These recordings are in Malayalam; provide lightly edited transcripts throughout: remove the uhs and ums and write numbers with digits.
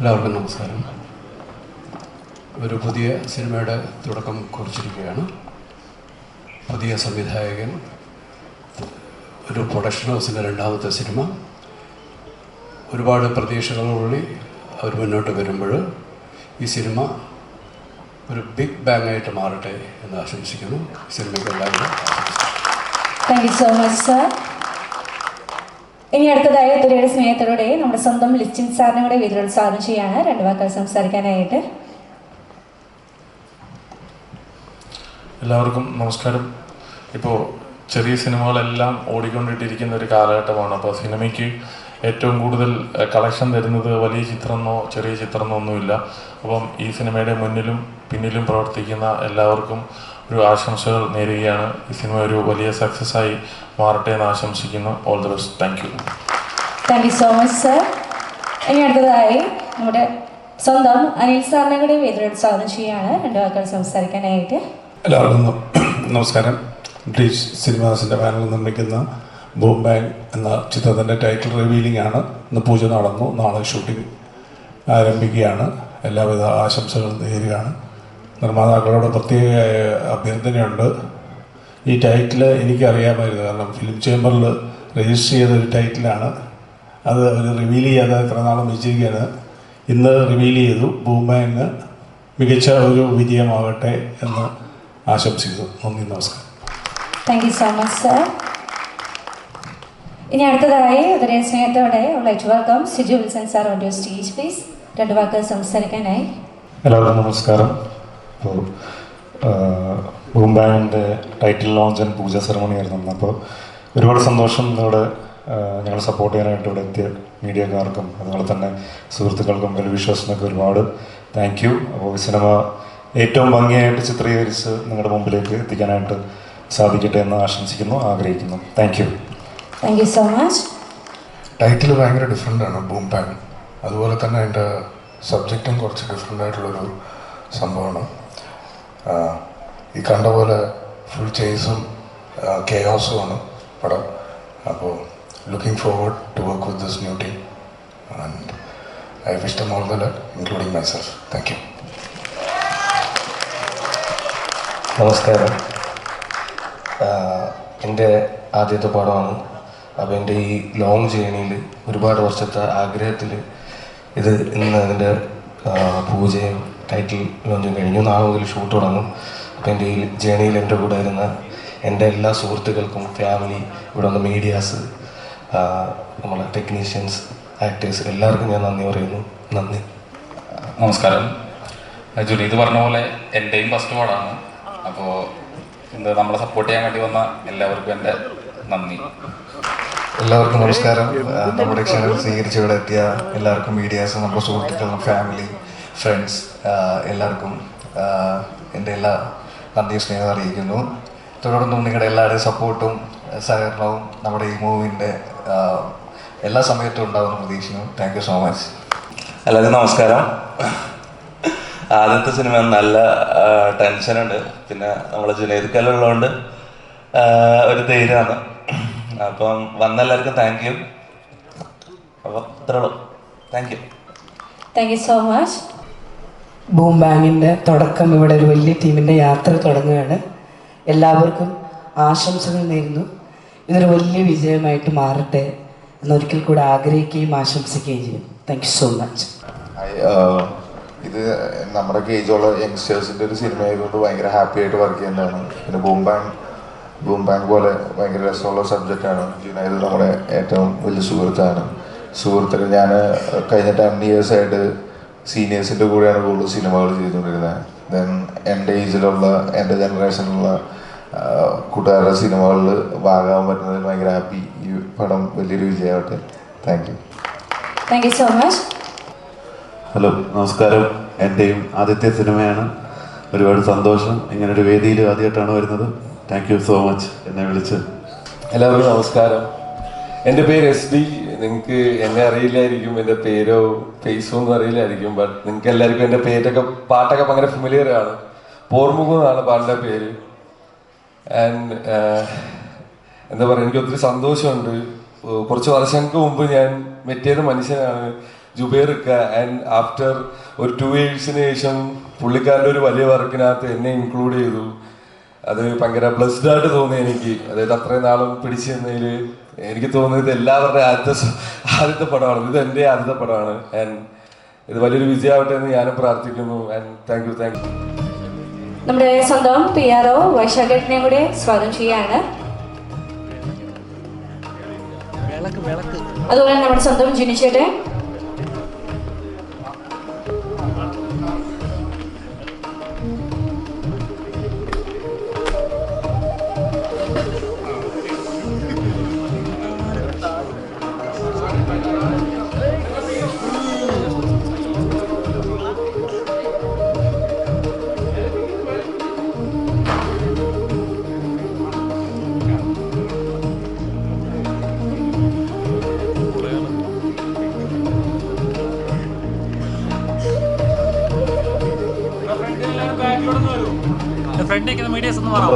എല്ലാവർക്കും നമസ്കാരം. ഒരു പുതിയ സിനിമയുടെ തുടക്കം കുറിച്ചിരിക്കുകയാണ്. പുതിയ സംവിധായകൻ, ഒരു പ്രൊഡക്ഷൻ ഹൗസിൻ്റെ രണ്ടാമത്തെ സിനിമ. ഒരുപാട് പ്രതീക്ഷകളോടുകൂടി അവർ മുന്നോട്ട് വരുമ്പോൾ ഈ സിനിമ ഒരു ബിഗ് ബാങ് ആയിട്ട് മാറട്ടെ എന്ന് ആശംസിക്കുന്നു. സിനിമയ്ക്ക് എല്ലാവരും thank you so much sir. ഇനി അടുത്തതായി ഒത്തിരിയുടെ സ്നേഹത്തോടെ നമ്മുടെ സ്വന്തം ലിസ്റ്റിൻ സാറിനെ കൂടെ വിരുദ്ധാനം ചെയ്യാണ് രണ്ട് വാക്കുകൾ സംസാരിക്കാനായിട്ട്. എല്ലാവർക്കും നമസ്കാരം. ഇപ്പോൾ ചെറിയ സിനിമകളെല്ലാം ഓടിക്കൊണ്ടിട്ടിരിക്കുന്ന ഒരു കാലഘട്ടമാണ്. അപ്പോൾ സിനിമയ്ക്ക് ഏറ്റവും കൂടുതൽ കളക്ഷൻ തരുന്നത് വലിയ ചിത്രമെന്നോ ചെറിയ ചിത്രമെന്നോ ഒന്നുമില്ല. അപ്പം ഈ സിനിമയുടെ മുന്നിലും പിന്നിലും പ്രവർത്തിക്കുന്ന എല്ലാവർക്കും ഒരു ആശംസകൾ നേരുകയാണ്. ഈ സിനിമ ഒരു വലിയ സക്സസ് ആയി മാറട്ടെ എന്ന് ആശംസിക്കുന്നു. All the best. Thank you. Thank you so much sir. ഇനി അടുത്തതായി നമ്മുടെ സ്വന്തം അനിൽ സാറിനെ കൂടി വിരുദ്ധാനം ചെയ്യാണ് രണ്ട് വാക്കുകൾ സംസാരിക്കാനായിട്ട്. എല്ലാവർക്കും നമസ്കാരം. ബ്രീച്ച് സിനിമാസിൻ്റെ ബാനറിൽ നിർമ്മിക്കുന്ന ബൂം ബാങ് എന്ന ചിത്രത്തിൻ്റെ ടൈറ്റിൽ റിവീലിംഗ് ആണ്. ഇന്ന് പൂജ നടന്നു. നാളെ ഷൂട്ടിംഗ് ആരംഭിക്കുകയാണ്. എല്ലാവിധ ആശംസകളും നേരുകയാണ്. നിർമ്മാതാക്കളോട് പ്രത്യേക അഭ്യർത്ഥനയുണ്ട്. ഈ ടൈറ്റിൽ എനിക്കറിയാമായിരുന്നു, കാരണം ഫിലിം ചേംബറിൽ രജിസ്റ്റർ ചെയ്തൊരു ടൈറ്റിലാണ്. അത് അവർ റിവീൽ ചെയ്യാതെ എത്ര നാളും വെച്ചിരിക്കുകയാണ്. ഇന്ന് റിവീൽ ചെയ്തു. ബൂം ബാങ് മികച്ച ഒരു വിജയമാകട്ടെ എന്ന് ആശംസിക്കുന്നു. നന്ദി, നമസ്കാരം. Thank you so much sir. ഇനി അടുത്തതായി വളരെ സ്നേഹത്തോടെ light welcome Siju Wilson sir on your stage please. രണ്ട് വാക്കുകൾ സംസാരിക്കാനായി. എല്ലാവർക്കും നമസ്കാരം. അപ്പോൾ ബൂം ബാങ്ങിൻ്റെ title launch and pooja ceremony ആയിരുന്നു. അപ്പോൾ ഒരുപാട് സന്തോഷം ഇവിടെ ഞങ്ങൾ സപ്പോർട്ട് ചെയ്യാനായിട്ട് ഇവിടെ എത്തിയ മീഡിയക്കാർക്കും അതുപോലെ തന്നെ സുഹൃത്തുക്കൾക്കും വെൽവിഷേഴ്സിനൊക്കെ ഒരുപാട് താങ്ക് യു. അപ്പോൾ സിനിമ ഏറ്റവും ഭംഗിയായിട്ട് ചിത്രീകരിച്ച് നിങ്ങളുടെ മുമ്പിലേക്ക് എത്തിക്കാനായിട്ട് സാധിക്കട്ടെ എന്ന് ആശംസിക്കുന്നു, ആഗ്രഹിക്കുന്നു. Thank you. Thank you so much. Title ഭയങ്കര ഡിഫറെൻ്റ് ആണ്, ബൂം ബാങ്. അതുപോലെ തന്നെ അതിൻ്റെ സബ്ജക്റ്റും കുറച്ച് ഡിഫറെൻ്റ് ആയിട്ടുള്ളൊരു സംഭവമാണ്. ഈ കണ്ട പോലെ ഫുൾ ചേസും കെയോസുമാണ് പടം. അപ്പോൾ looking forward to work with this new team and I wish them all the luck, including myself. Thank you. നമസ്കാരം. എൻ്റെ ആദ്യത്തെ പടമാണ്. അപ്പോൾ എൻ്റെ ഈ ലോങ് ജേണിയിൽ ഒരുപാട് വർഷത്തെ ആഗ്രഹത്തിൽ ഇത് ഇന്ന് അതിൻ്റെ പൂജയും ടൈറ്റിൽ ലോഞ്ചും കഴിഞ്ഞു. നാളെ മുതൽ ഷൂട്ട് തുടങ്ങും. അപ്പോൾ എൻ്റെ ഈ ജേണിയിൽ എൻ്റെ കൂടെ ഇരുന്ന എൻ്റെ എല്ലാ സുഹൃത്തുക്കൾക്കും, ഫാമിലി, ഇവിടെ വന്ന മീഡിയാസ്, നമ്മളെ ടെക്നീഷ്യൻസ്, ആക്ടേഴ്സ് എല്ലാവർക്കും ഞാൻ നന്ദി പറയുന്നു. നന്ദി. നമസ്കാരം. ജുനീത് പറഞ്ഞ പോലെ എൻ്റെയും ഫസ്റ്റ് പടമാണ്. അപ്പോൾ ഇന്ന് നമ്മളെ സപ്പോർട്ട് ചെയ്യാൻ വേണ്ടി വന്ന എല്ലാവർക്കും എൻ്റെ നന്ദി. എല്ലാവർക്കും നമസ്കാരം. നമ്മുടെ ക്ഷണം സ്വീകരിച്ച് ഇവിടെ എത്തിയ എല്ലാവർക്കും, മീഡിയാസ്, നമ്മുടെ സുഹൃത്തുക്കളും, ഫാമിലി, ഫ്രണ്ട്സ് എല്ലാവർക്കും എൻ്റെ എല്ലാ നന്ദിയും സ്നേഹം അറിയിക്കുന്നു. തുടർന്നും നിങ്ങളുടെ എല്ലാവരുടെയും സപ്പോർട്ടും സഹകരണവും നമ്മുടെ ഈ മൂവിൻ്റെ എല്ലാ സമയത്തും ഉണ്ടാകുന്ന പ്രതീക്ഷിക്കുന്നു. Thank you so much. എല്ലാവർക്കും നമസ്കാരം. ആദ്യത്തെ സിനിമ നല്ല ടെൻഷനുണ്ട്. പിന്നെ നമ്മളെ ജുനൈദ്ക്കല്ലുള്ളതുകൊണ്ട് ഒരു ധൈര്യമാണ്. അപ്പം വന്ന എല്ലാവർക്കും താങ്ക് യു. അപ്പം ഇത്രേ ഉള്ളൂ. Thank you. Thank you so much. Boom ബാങ്ങിൻ്റെ തുടക്കം, ഇവിടെ ഒരു വലിയ ടീമിൻ്റെ യാത്ര തുടങ്ങുകയാണ്. എല്ലാവർക്കും ആശംസകൾ നേരുന്നു. ഇതൊരു വലിയ വിജയമായിട്ട് മാറട്ടെ എന്നൊരിക്കൽ കൂടെ ആഗ്രഹിക്കുകയും ആശംസിക്കുകയും ചെയ്യും. Thank you so much. ഇത് നമ്മുടെ കേജുള്ള യങ്സ്റ്റേഴ്സിൻ്റെ ഒരു സിനിമ ആയതുകൊണ്ട് ഭയങ്കര ഹാപ്പി ആയിട്ട് വർക്ക് ചെയ്യുന്നതാണ്. പിന്നെ ബൂം ബാങ് പോലെ ഭയങ്കര രസമുള്ള സബ്ജക്റ്റാണ്. ജുനൈദ് നമ്മുടെ ഏറ്റവും വലിയ സുഹൃത്തുക്കൾ. ഞാൻ കഴിഞ്ഞ 10 ഇയേഴ്സായിട്ട് സീനിയേഴ്സിൻ്റെ കൂടെയാണ് കൂടുതൽ സിനിമകൾ ചെയ്തുകൊണ്ടിരുന്നത്. ദെൻ എൻ്റെ ഏജിലുള്ള, എൻ്റെ ജനറേഷനിലുള്ള കൂട്ടുകാരുടെ സിനിമകളിൽ ഭാഗമാകാൻ പറ്റുന്നതിൽ ഭയങ്കര ഹാപ്പി. ഈ പടം വലിയൊരു വിജയമാവട്ടെ. Thank you. Thank you so much. Hello, നമസ്കാരം. എൻ്റെയും ആദ്യത്തെ സിനിമയാണ്. ഒരുപാട് സന്തോഷം. ഇങ്ങനൊരു വേദിയിൽ ആദ്യമായിട്ടാണ് വരുന്നത്. താങ്ക് യു സോ മച്ച് എന്നെ വിളിച്ച്. എല്ലാവർക്കും നമസ്കാരം. എൻ്റെ പേര് SD. നിങ്ങൾക്ക് എന്നെ അറിയില്ലായിരിക്കും, എൻ്റെ പേരോ ഫേസോ ഒന്നും അറിയില്ലായിരിക്കും. ബട്ട് നിങ്ങൾക്ക് എല്ലാവർക്കും എൻ്റെ പേരൊക്കെ, പാട്ടൊക്കെ ഭയങ്കര ഫെമിലിയർ ആണ്. പോർമുഖം എന്നാണ് പാട്ടിൻ്റെ പേര്. ആൻഡ് എന്താ പറയുക, എനിക്ക് ഒത്തിരി സന്തോഷമുണ്ട്. കുറച്ച് വർഷങ്ങൾക്ക് മുമ്പ് ഞാൻ മെറ്റിയൊരു മനുഷ്യനാണ്. ജുബേർക്ക. ആൻഡ് ആഫ്റ്റർ ഒരു 2 yearsന് ശേഷം പുള്ളിക്കാരൻ്റെ ഒരു വലിയ വർക്കിനകത്ത് എന്നെ ഇൻക്ലൂഡ് ചെയ്തു. അത് ഭയങ്കര ബ്ലെസ്ഡ് ആയിട്ട് തോന്നി എനിക്ക്. അതായത് അത്രയും നാളും പിടിച്ചു നിന്നതിൽ എനിക്ക് തോന്നുന്നത് എല്ലാവരുടെ ആദ്യത്തെ പടമാണ്. ഇത് എൻ്റെ ആദ്യത്തെ പടമാണ്. ആൻഡ് ഇത് വലിയൊരു വിജയമാവട്ടെ എന്ന് ഞാനും പ്രാർത്ഥിക്കുന്നു. And thank you. നമ്മുടെ സ്വന്തം PRO വൈശാഖേട്ടനെ കൂടെ സ്വാഗതം ചെയ്യാണ്. അതുപോലെ നമ്മുടെ സ്വന്തം ജിനി ചേട്ടൻ,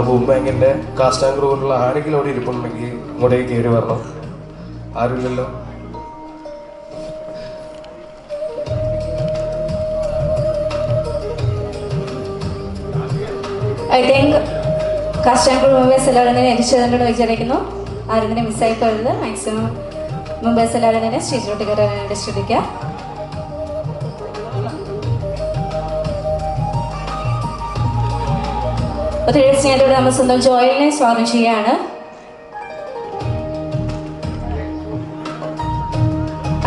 ബൂം ബാങ്കിന്റെ കാസ്റ്റ് ആൻഡ് ക്രൂവിലുള്ള ആരെങ്കിലും അവിടെ ഇരിപ്പുണ്ടെങ്കിൽ ഇങ്ങോട്ടേക്ക് കയറി വരണം. ആരുമില്ലല്ലോ. I think cast and crew members എല്ലാവരും തന്നെ എത്തിച്ചതുകൊണ്ടെന്ന് വിചാരിക്കുന്നു. ആരും തന്നെ മിസ്സായി പോയത്. മാക്സിമം മെമ്പേഴ്സ് എല്ലാവരും തന്നെ സ്റ്റേജിലോട്ട് കയറാനായിട്ട് ശ്രദ്ധിക്കുക. ഒത്തിരി സ്നേഹത്തോടെ നമ്മൾ സ്വന്തം ജോയലിനെ സ്വാഗതം ചെയ്യുകയാണ്.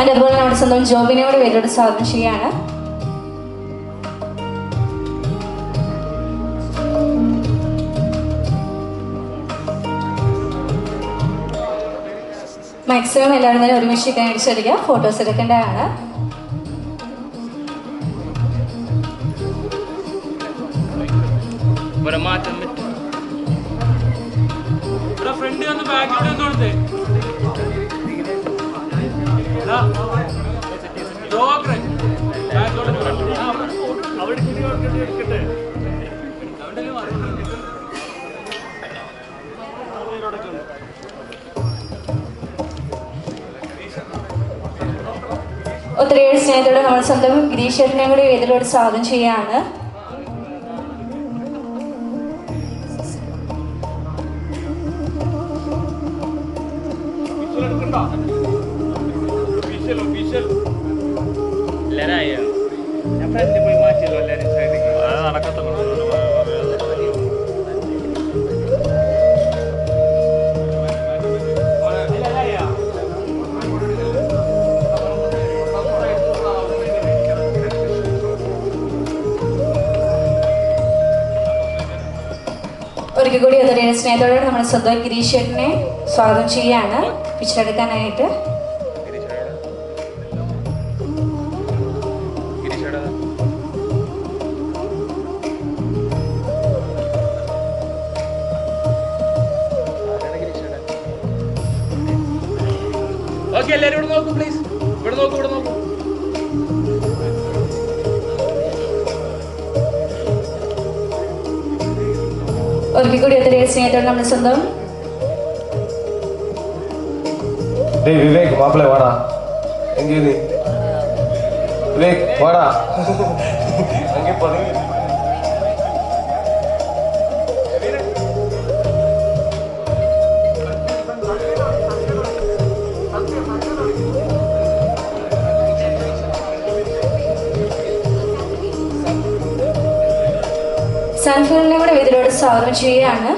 അതുപോലെ നമ്മുടെ സ്വന്തം ജോബിനെ കൂടെ പേരോട് സ്വാഗതം ചെയ്യുകയാണ്. മാക്സിമം എല്ലാവരും തന്നെ ഒരുമിച്ച് കാണിച്ചെടുക്കുക. ഫോട്ടോസ് എടുക്കേണ്ടതാണ്. മാറ്റം ഫ്രണ്ട് വന്ന് ബാക്കിലോട്ട് വന്നോളത്തെ ഒത്തിരി സ്നേഹത്തോടെ നമ്മൾ സ്വന്തം ഗിരീശ്വരനെ കൂടി വേദിയിലോട് സ്വാഗതം ചെയ്യാണ്. ഒരിക്കൽ കൂടി ഒത്തിരി സ്നേഹത്തോടെ നമ്മൾ സ്വന്തം ഗിരീശ്വരനെ സ്വാഗതം ചെയ്യാണ് പിച്ചെടുക്കാനായിട്ട്. എല്ലാവരും ഇവിടെ നോക്കൂ പ്ലീസ്. ഇവിടെ നോക്കൂ, ഇവിടെ നോക്കൂ. ഒരിക്കൽ കൂടി ഒത്തിരി സ്നേഹത്തോടെ നമ്മൾ സ്വന്തം വിവേക് മാപ്പിള വാടാ. എങ്കിൽ നീ വിവേക് വാടാ. അങ്ങനെ പറഞ്ഞു. സൺഫിലിനെ കൂടെ ഇതിലൂടെ സ്വാഗതം ചെയ്യുകയാണ്.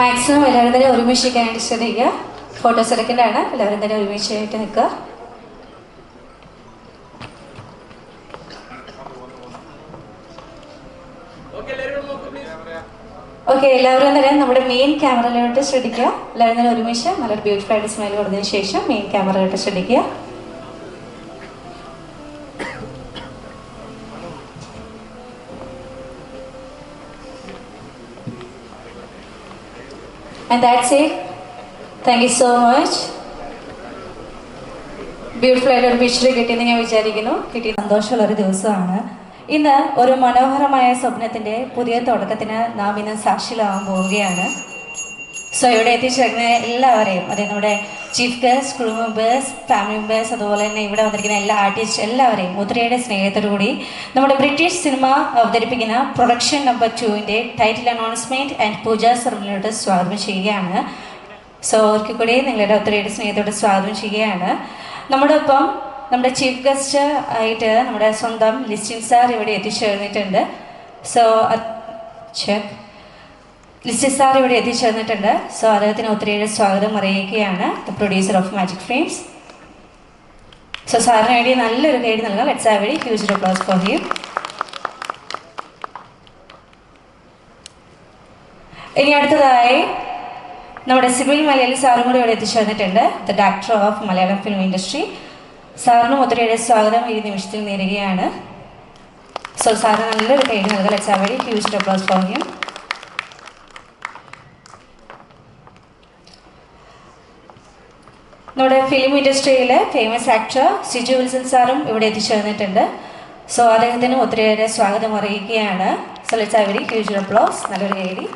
മാക്സിമം എല്ലാവരും തന്നെ ഒരുമിച്ചിരിക്കാനായിട്ട് ശ്രദ്ധിക്കുക. ഫോട്ടോസ് എടുക്കേണ്ടതാണ്. എല്ലാവരും തന്നെ ഒരുമിച്ചായിട്ട് നിൽക്കുക. ഓക്കെ, എല്ലാവരും തന്നെ നമ്മുടെ മെയിൻ ക്യാമറയിലോട്ട് ശ്രദ്ധിക്കുക. എല്ലാവരും തന്നെ ഒരുമിച്ച് നല്ലൊരു ബ്യൂട്ടിഫുൾ ആയിട്ട് സ്മൈൽ കൊടുത്തതിന് ശേഷം മെയിൻ ക്യാമറയിലോട്ട് ശ്രദ്ധിക്കുക. And that's it. Thank you so much. Beautiful ആയിട്ട് ഒരു വിഷ്വൽ കിട്ടിയെന്ന് ഞാൻ വിചാരിക്കുന്നു. കിട്ടിയ സന്തോഷമുള്ളൊരു ദിവസമാണ് ഇന്ന്. ഒരു മനോഹരമായ സ്വപ്നത്തിൻ്റെ പുതിയ തുടക്കത്തിന് നാം ഇന്ന് സാക്ഷികളാവാൻ പോവുകയാണ്. സോ ഇവിടെ എത്തിച്ചേർന്ന എല്ലാവരെയും, അതായത് നമ്മുടെ chief guest, crew members, family members, അതുപോലെ തന്നെ ഇവിടെ വന്നിരിക്കുന്ന എല്ലാ ആർട്ടിസ്റ്റ് എല്ലാവരെയും ഒത്തിരിയുടെ സ്നേഹത്തോടുകൂടി നമ്മുടെ ബ്രിട്ടീഷ് സിനിമ അവതരിപ്പിക്കുന്ന പ്രൊഡക്ഷൻ നമ്പർ 2ൻ്റെ ടൈറ്റിൽ അനൗൺസ്മെൻറ്റ് ആൻഡ് പൂജാ സെറമണിയോട് സ്വാഗതം ചെയ്യുകയാണ്. സോ ഒരിക്കൽ കൂടി നിങ്ങളുടെ ഒത്തിരിയുടെ സ്നേഹത്തോട് സ്വാഗതം ചെയ്യുകയാണ്. നമ്മുടെ ഒപ്പം നമ്മുടെ ചീഫ് ഗസ്റ്റ് ആയിട്ട് നമ്മുടെ സ്വന്തം ലിസ്റ്റിൻ സാർ ഇവിടെ എത്തിച്ചേർന്നിട്ടുണ്ട്. സോ ലിസ്റ്റിൻ സാർ ഇവിടെ എത്തിച്ചേർന്നിട്ടുണ്ട്. സോ അദ്ദേഹത്തിന് ഒത്തിരിയുടെ സ്വാഗതം അറിയിക്കുകയാണ്, the producer of magic frames. So സാറിന് വേണ്ടി നല്ലൊരു ഗൈഡ് നൽകാം. Let's have very huge applause for him. ഇനി അടുത്തതായി നമ്മുടെ സിബിൽ മലയാളി സാറും കൂടി ഇവിടെ എത്തിച്ചേർന്നിട്ടുണ്ട്, the director of Malayalam film industry. സാറിനും ഒത്തിരിയുടെ സ്വാഗതം ഈ നിമിഷത്തിൽ നേരുകയാണ്. സോ സാറിന് നല്ലൊരു ഗൈഡ് നൽകാം. Let's have very huge applause for him. നമ്മുടെ ഫിലിം ഇൻഡസ്ട്രിയിലെ ഫേമസ് ആക്ടർ സിജു വിൽസൺ സാറും ഇവിടെ എത്തിച്ചേർന്നിട്ടുണ്ട്. സോ അദ്ദേഹത്തിന് ഒത്തിരിയേറെ സ്വാഗതം അറിയിക്കുകയാണ്. So let's have very huge applause, നല്ലൊരു ഗൈഡി.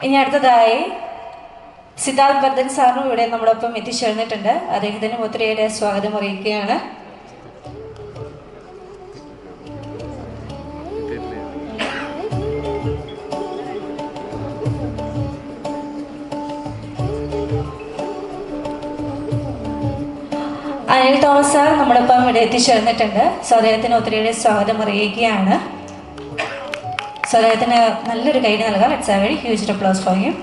ഇനി അടുത്തതായി സിദ്ധാർത്ഥ് ബർദ്ധൻ സാറും ഇവിടെ നമ്മളൊപ്പം എത്തിച്ചേർന്നിട്ടുണ്ട്. അദ്ദേഹത്തിനും ഒത്തിരിയേറെ സ്വാഗതം അറിയിക്കുകയാണ്. അനിൽ തോമസ് സാർ നമ്മളൊപ്പം ഇവിടെ എത്തിച്ചേർന്നിട്ടുണ്ട്. സോ അദ്ദേഹത്തിന് ഒത്തിരിയേറെ സ്വാഗതം അറിയിക്കുകയാണ്. സോ അദ്ദേഹത്തിന് നല്ലൊരു ഗൈഡ് നൽകാം. Let's have very huge applause for him.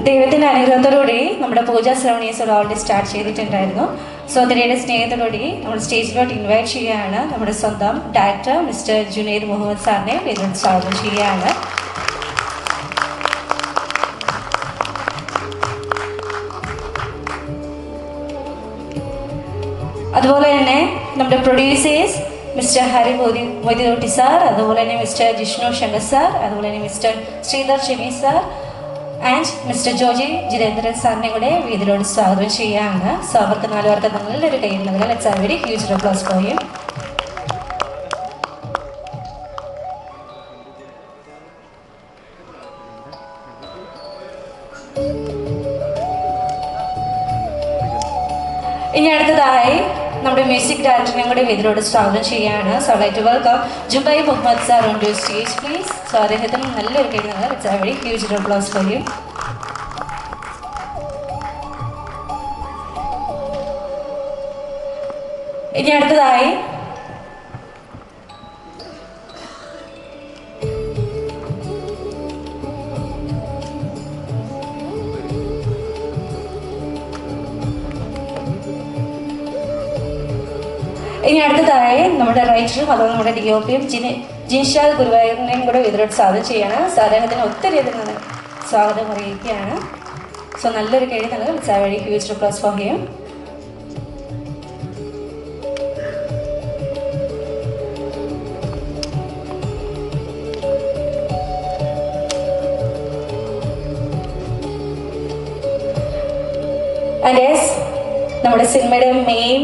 ദൈവത്തിൻ്റെ അനുഗ്രഹത്തോടുകൂടി നമ്മുടെ പൂജാ സെറമണീസ് ഓൾറെഡി സ്റ്റാർട്ട് ചെയ്തിട്ടുണ്ടായിരുന്നു. സോ ഒത്തിരിയുടെ സ്നേഹത്തോടുകൂടി നമ്മൾ സ്റ്റേജിലോട്ട് ഇൻവൈറ്റ് ചെയ്യുകയാണ്. നമ്മുടെ സ്വന്തം ഡയറക്ടർ മിസ്റ്റർ ജുനൈദ് മുഹമ്മദ് സാറിനെ ഇതിലോട്ട് സ്വാഗതം ചെയ്യുകയാണ്. അതുപോലെ തന്നെ നമ്മുടെ producers mister Hari Moideenkutty sir, അതുപോലെ തന്നെ മിസ്റ്റർ ജിഷ്ണു ശങ്കർ സാർ, അതുപോലെ തന്നെ mister Sreedhar Chemi sir and mister Joji Jithendran സാറിനെ കൂടെ വീതിലോട് സ്വാഗതം ചെയ്യുകയാണ്. സോ അവർക്ക് 4 പേർക്ക് നല്ലൊരു കയ്യിൽ നൽകാം. Let's have very huge applause for him. ഇനി അടുത്തതായി നമ്മുടെ മ്യൂസിക് ഡയറക്ടറിനെ കൂടി ഇതിലോട് സ്വാഗതം ചെയ്യുകയാണ്. So light welcome Jubai Muhammad sir on to stage please. So അദ്ദേഹത്തിന് നല്ലൊരു കൈ നൽകാം. Let's have very huge applause for him. ഇനി അടുത്തതായി നമ്മുടെ റൈറ്ററും അതുപോലെ നമ്മുടെ DOPയും ജിൻഷാദ് ഗുരുവായൂരിനെയും കൂടെ ഇതിലോട്ട് സ്വാഗതം ചെയ്യാണ്. സോ അദ്ദേഹത്തിന് ഒത്തിരി സ്വാഗതം അറിയിക്കുകയാണ്. സോ നല്ലൊരു കഴി നൽകും. It's a very huge applause for him. And yes, നമ്മുടെ സിനിമയുടെ മെയിൻ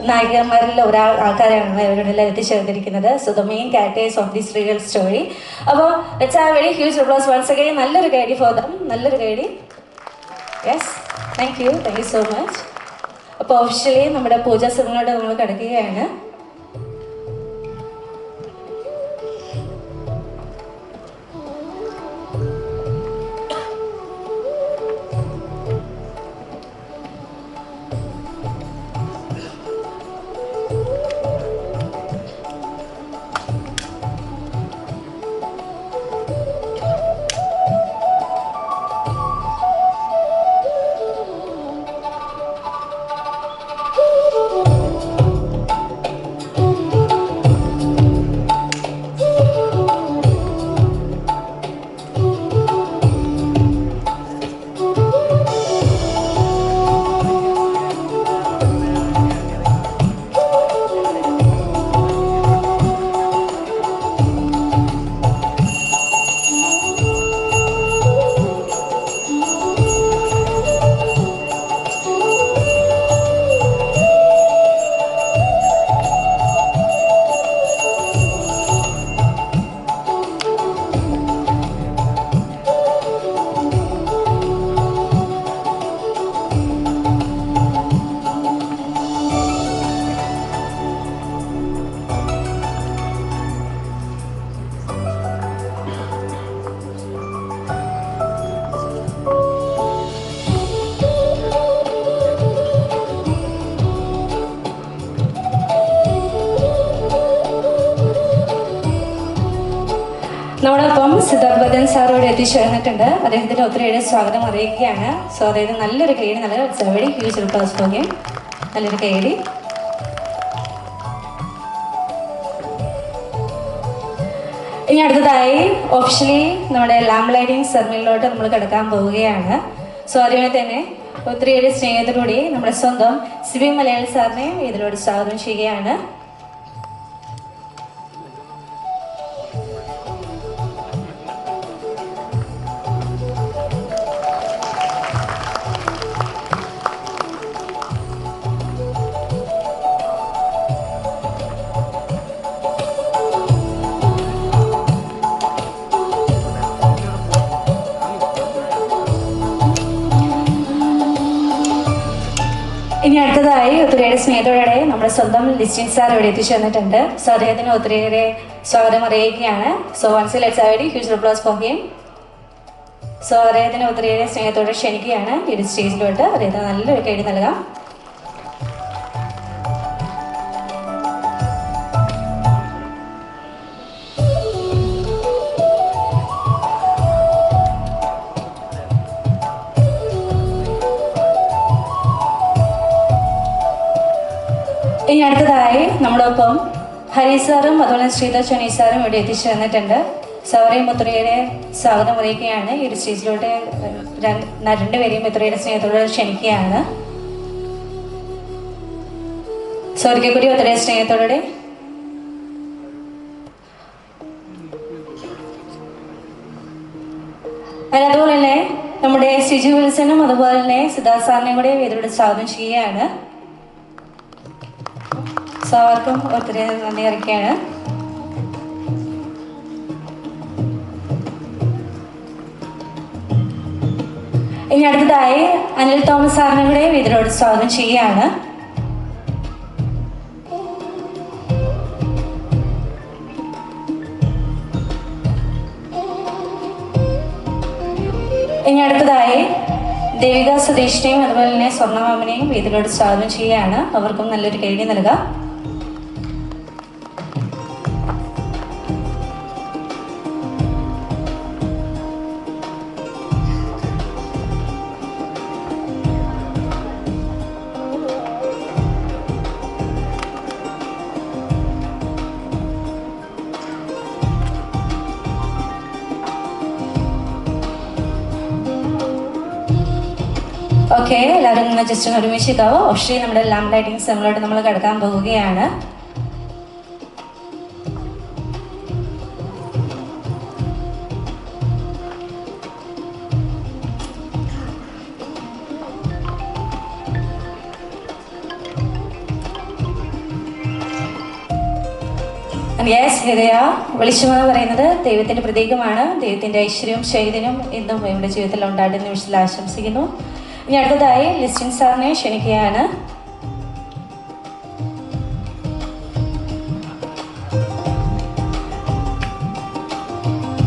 നായികമാരിൽ ആൾക്കാരാണ് ഇവരുടെ എത്തിച്ചേർന്നിരിക്കുന്നത്. So the main characters of this real story. അപ്പോൾ it's a very huge applause once again. നല്ലൊരു ഗൈഡി ഫോർ ദം, നല്ലൊരു ഗൈഡി. Yes, thank you so much. അപ്പോൾ ഒഫീഷ്യലി നമ്മുടെ പൂജാ സെറമണിയോട് നമ്മൾ കിടക്കുകയാണ്. നമ്മളൊപ്പം സിദ്ധാർത്ഥൻ സാർ ഇവിടെ എത്തിച്ചേർന്നിട്ടുണ്ട്. അദ്ദേഹത്തിന് ഒത്തിരിയേറെ സ്വാഗതം അറിയിക്കുകയാണ്. സോ അദ്ദേഹത്തിന് നല്ലൊരു കൈയടി, നല്ല വെരി ഹ്യൂജ് ക്ലാസ് പോകുകയും നല്ലൊരു കൈയടി. ഇനി അടുത്തതായി ഒഫീഷ്യലി നമ്മുടെ ലാമ്പ് ലൈറ്റിംഗ് സെറമണിയിലോട്ട് നമ്മൾ കിടക്കാൻ പോവുകയാണ്. സോ ആദ്യമേ തന്നെ ഒത്തിരിയേറെ സ്നേഹത്തോടുകൂടി നമ്മുടെ സ്വന്തം സിബി മലയാളി സാറിനെ ഇതിലൂടെ സ്വാഗതം ചെയ്യുകയാണ്. ഇനി അടുത്തതായി ഒത്തിരിയേറെ സ്നേഹത്തോടെ നമ്മുടെ സ്വന്തം ലിസ്റ്റിൻ സാർ ഇവിടെ എത്തിച്ചേർന്നിട്ടുണ്ട്. സോ അദ്ദേഹത്തിന് ഒത്തിരിയേറെ സ്വാഗതം അറിയിക്കുകയാണ്. So once let's have a huge applause for him. So അദ്ദേഹത്തിന് ഒത്തിരിയേറെ സ്നേഹത്തോടെ ക്ഷണിക്കുകയാണ് ഈ സ്റ്റേജിലോട്ട്. അദ്ദേഹത്തിന് നല്ലൊരു കൈയടി നൽകാം. ഇനി അടുത്തതായി നമ്മളൊപ്പം ഹരി സാറും അതുപോലെ ശ്രീധർ ചൊനി സാറും ഇവിടെ എത്തിച്ചേർന്നിട്ടുണ്ട്. സാറേയും ഒത്തിരിയേറെ സ്വാഗതം അറിയിക്കുകയാണ് ഈ ഒരു സ്റ്റേജിലോട്ട്. രണ്ടുപേരെയും ഒത്തിരിയേറെ സ്നേഹത്തോടെ ക്ഷണിക്കുകയാണ്. സോ ഒരിക്കൽ കൂടി ഒത്തിരിയേറെ സ്നേഹത്തോടെ അതുപോലെ തന്നെ നമ്മുടെ സിജു വിൽസനും അതുപോലെ തന്നെ സിദ്ധാർത്ഥ സാറിനെയും കൂടെ ഇതിലൂടെ സ്വാഗതം ചെയ്യുകയാണ്. അവർക്കും ഒത്തിരി നന്ദി അറിയിക്കുകയാണ്. ഇനി അടുത്തതായി അനിൽ തോമസ് സാറിനെ കൂടെ ഇതിലൂടെ സ്വാഗതം ചെയ്യുകയാണ്. ഇനി അടുത്തതായി ദേവിക സുധീഷിനെയും അതുപോലെ തന്നെ സ്വർണ്ണമാമനെയും ഇതിലൂടെ സ്വാഗതം ചെയ്യുകയാണ്. അവർക്കും നല്ലൊരു കൈയടി നൽകാം. ഓക്കെ, എല്ലാവരും നിന്ന് ജസ്റ്റ് ഒന്ന് ഒരുമിച്ചിരിക്കാവോ. ഒഫീഷ്യലി നമ്മുടെ ലാമ്പ് ലൈറ്റിംഗ് സെറമണിയിലോട്ട് നമ്മൾ കിടക്കാൻ പോവുകയാണ്. വെളിച്ചമെന്ന് പറയുന്നത് ദൈവത്തിന്റെ പ്രതീകമാണ്. ദൈവത്തിന്റെ ഐശ്വര്യവും ചൈതന്യവും എന്നും നമ്മുടെ ജീവിതത്തിൽ ഉണ്ടാകുന്ന നിമിഷത്തിൽ ആശംസിക്കുന്നു. ഇനി അടുത്തതായി ലിസ്റ്റിൻ സാറിനെ ക്ഷണിക്കുകയാണ്.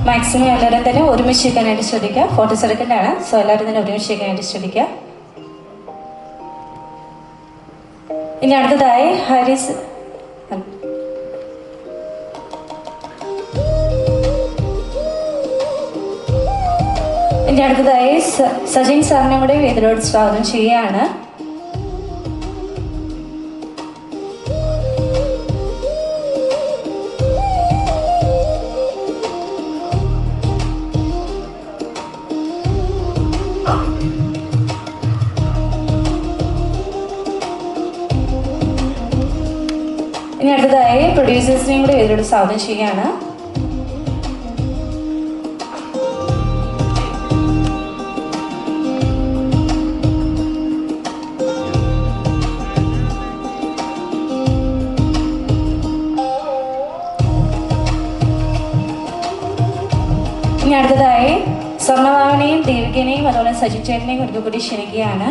മാക്സിമം എല്ലാവരും തന്നെ ഒരുമിച്ച് ഇരിക്കാനായിട്ട് ശ്രദ്ധിക്കുക. 40 സെക്കൻഡാണ്. സോ എല്ലാവരും തന്നെ ഒരുമിച്ച് ഇരിക്കാനായിട്ട് ശ്രദ്ധിക്കുക. ഇനി അടുത്തതായി ഹാരിസ് ഇനി അടുത്തതായി സജിൻ സാറിനെ കൂടെ ഇതിലോട്ട് സ്വാഗതം ചെയ്യുകയാണ്. ഇനി അടുത്തതായി പ്രൊഡ്യൂസേഴ്സിനെയും കൂടെ ഇതിലോട്ട് സ്വാഗതം ചെയ്യുകയാണ്. ഇനി അടുത്തതായി സ്വർണ്ണഭാവനെയും ദേവികനെയും അതുപോലെ സജിൻ ചേട്ടനെയും ഒരിക്കൽ കൂടി ക്ഷണിക്കുകയാണ്.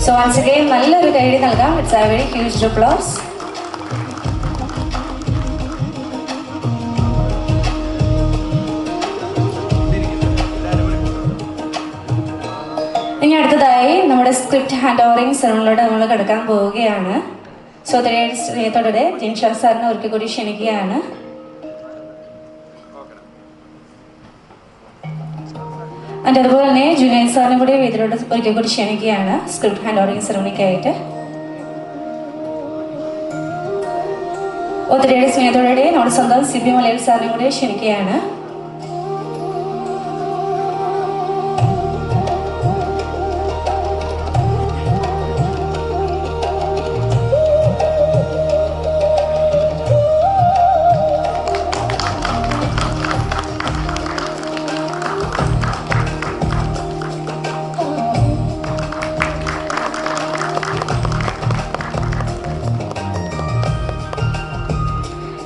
സോ വൺസ് അഗൈൻ നല്ലൊരു കൈഡി നൽകാം. It's a very huge applause. ഇനി അടുത്തതായി നമ്മുടെ സ്ക്രിപ്റ്റ് ഹാൻഡ് ഓവറിംഗ് സെറമണിയിലൂടെ നമ്മൾ കിടക്കാൻ പോവുകയാണ്. സോ സ്നേഹത്തോടെ ജിൻഷാ സാറിനെ ഒരിക്കൽ കൂടി ക്ഷണിക്കുകയാണ്. അതിൻ്റെ അതുപോലെ തന്നെ ജുനൈദ് സാറിനെ കൂടി ഇതിലൂടെ ഒരിക്കൽ കൂടി ക്ഷണിക്കുകയാണ് സ്ക്രിപ്റ്റ് ഹാൻഡ് ഓവറിംഗ് സെറമണിക്കായിട്ട്. ഒത്തിരിയുടെ സ്നേഹത്തോടെ നമ്മുടെ സ്വന്തം സിബി മലയാളി സാറിനെ കൂടി ക്ഷണിക്കുകയാണ്.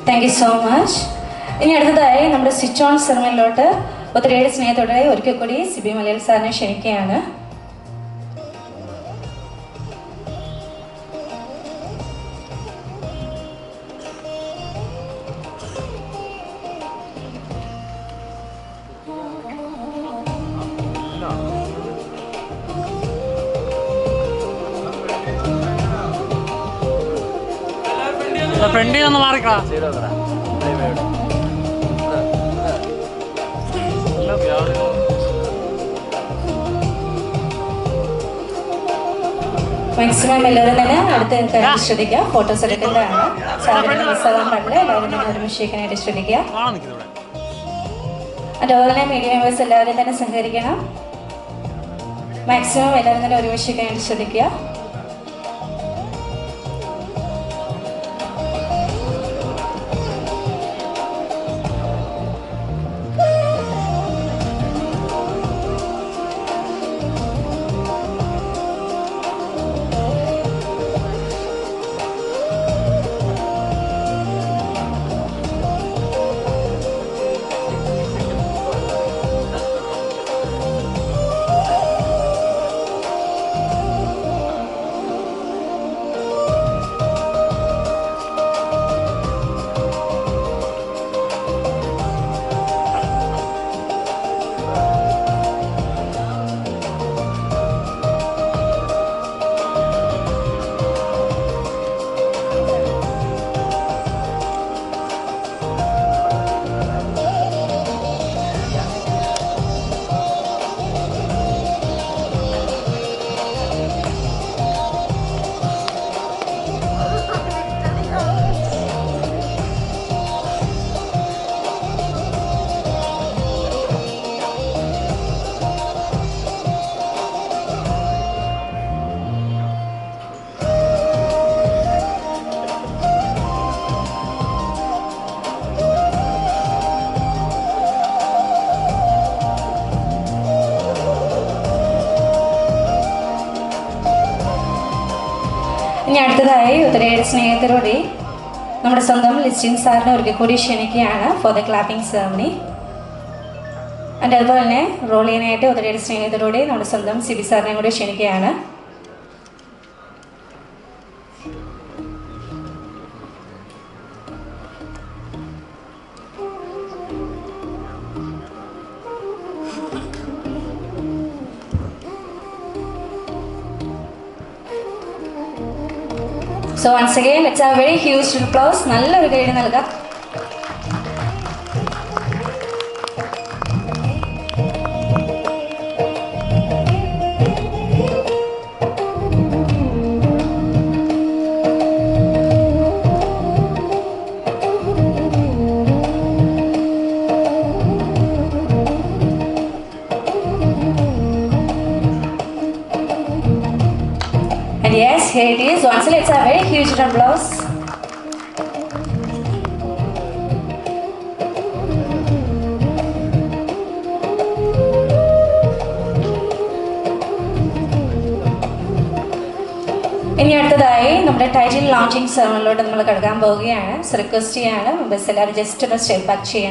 Thank you so much. ഇനി അടുത്തതായി നമ്മുടെ സ്വിച്ച് ഓൺ സെറമണിയിലോട്ട് ഒത്തിരിയുടെ സ്നേഹത്തോടെ ഒരിക്കൽ കൂടി സിബി മലയാളി സാറിനെ ക്ഷണിക്കുകയാണ്. ഫ്രണ്ടിൽ നിന്ന് മാറിക്കാ. മാക്സിമം എല്ലാവരും തന്നെ അടുത്ത് നിൽക്കാനായിട്ട് ശ്രദ്ധിക്കുക. ഫോട്ടോസ് എടുക്കേണ്ടതാണ്. സാറിന് മിസ്സാകാൻ പാടില്ല. എല്ലാവരും തന്നെ ഒരുമിച്ചിരിക്കാനായിട്ട് ശ്രദ്ധിക്കുക. അതുപോലെ തന്നെ മീഡിയ മെമ്പേഴ്സ് എല്ലാവരും തന്നെ സഹകരിക്കണം. മാക്സിമം എല്ലാവരും തന്നെ ഒരുമിച്ചിരിക്കാനായിട്ട് ശ്രദ്ധിക്കുക. ഇനി അടുത്തതായി ഒത്തിരിയേറെ സ്നേഹത്തോടെ നമ്മുടെ സ്വന്തം ലിസ്റ്റിംഗ് സാറിനെ ഒരിക്കൽ കൂടി ക്ഷണിക്കുകയാണ് ഫോർ ദ ക്ലാപ്പിംഗ് സെറമണി. അതിൻ്റെ അതുപോലെ തന്നെ റോൾ ചെയ്യാനായിട്ട് ഒത്തിരിയേറെ സ്നേഹത്തോടെ നമ്മുടെ സ്വന്തം സിബി സാറിനെ കൂടി ക്ഷണിക്കുകയാണ്. So once again, let's have a very huge applause. നല്ലൊരു കൈയ്യടി നൽകാം. And yes, here it is. Once let's have a very huge applause. ഇനി അടുത്തതായി നമ്മുടെ ടൈറ്റിൽ ലോഞ്ചിങ് സെറമണിയിലോട്ട് നമ്മൾ കിടക്കാൻ പോവുകയാണ്. റിക്വസ്റ്റ് ചെയ്യാണ് ബസ് എല്ലാവരും ജസ്റ്റ് ഒന്ന് സ്റ്റെപ്പ് ബാക്ക് ചെയ്യാൻ.